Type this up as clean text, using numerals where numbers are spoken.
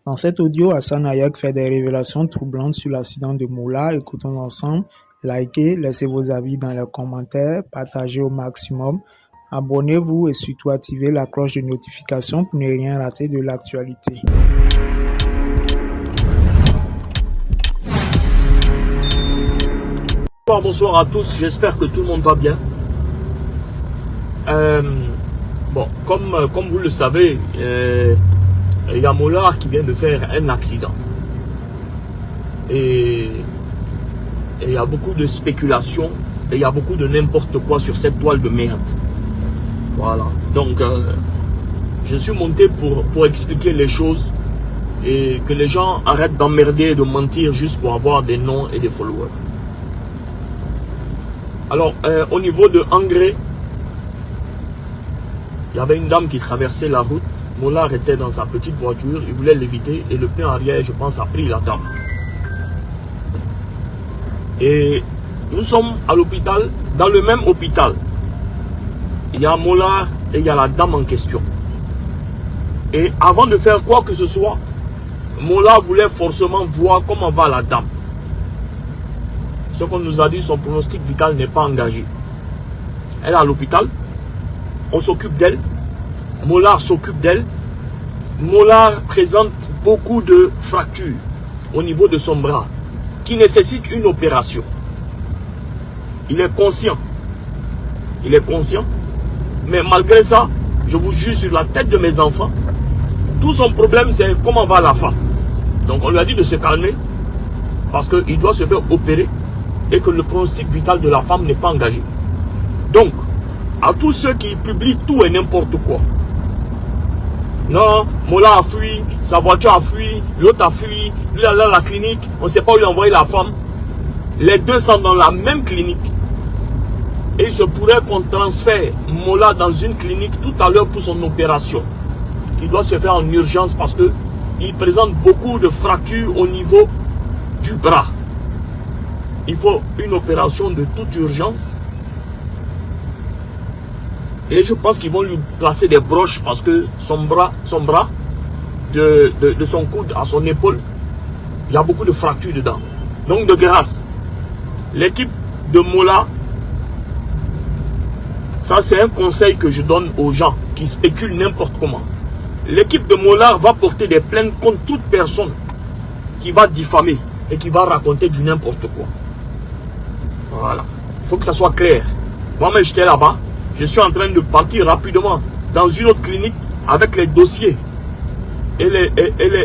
Dans cet audio, Hassan Ayak fait des révélations troublantes sur l'accident de Moula. Écoutons ensemble. Likez, laissez vos avis dans les commentaires, partagez au maximum. Abonnez-vous et surtout activez la cloche de notification pour ne rien rater de l'actualité. Bonsoir à tous, j'espère que tout le monde va bien. Comme vous le savez, il y a Moula qui vient de faire un accident. Et il y a beaucoup de spéculations et il y a beaucoup de n'importe quoi sur cette toile de merde. Voilà. Donc, je suis monté pour expliquer les choses et que les gens arrêtent d'emmerder et de mentir juste pour avoir des noms et des followers. Alors, au niveau de Angré, il y avait une dame qui traversait la route. Moula était dans sa petite voiture, il voulait l'éviter et le pneu arrière, je pense, a pris la dame. Et nous sommes à l'hôpital, dans le même hôpital. Il y a Moula et il y a la dame en question. Et avant de faire quoi que ce soit, Moula voulait forcément voir comment va la dame. Ce qu'on nous a dit, son pronostic vital n'est pas engagé. Elle est à l'hôpital, on s'occupe d'elle, Moula s'occupe d'elle. Moula présente beaucoup de fractures au niveau de son bras qui nécessitent une opération. Il est conscient. Il est conscient. Mais malgré ça, je vous jure sur la tête de mes enfants, tout son problème c'est comment va la femme. Donc on lui a dit de se calmer parce qu'il doit se faire opérer et que le pronostic vital de la femme n'est pas engagé. Donc, à tous ceux qui publient tout et n'importe quoi. Non, Moula a fui, sa voiture a fui, l'autre a fui, lui a la clinique, on ne sait pas où il a envoyé la femme. Les deux sont dans la même clinique. Et il se pourrait qu'on transfère Moula dans une clinique tout à l'heure pour son opération, qui doit se faire en urgence parce qu'il présente beaucoup de fractures au niveau du bras. Il faut une opération de toute urgence. Et je pense qu'ils vont lui placer des broches parce que son bras de son coude à son épaule, il y a beaucoup de fractures dedans. Donc de grâce, l'équipe de Moula, ça c'est un conseil que je donne aux gens qui spéculent n'importe comment. L'équipe de Moula va porter des plaintes contre toute personne qui va diffamer et qui va raconter du n'importe quoi. Voilà. Il faut que ça soit clair. Moi-même j'étais là-bas. Je suis en train de partir rapidement dans une autre clinique avec les dossiers et les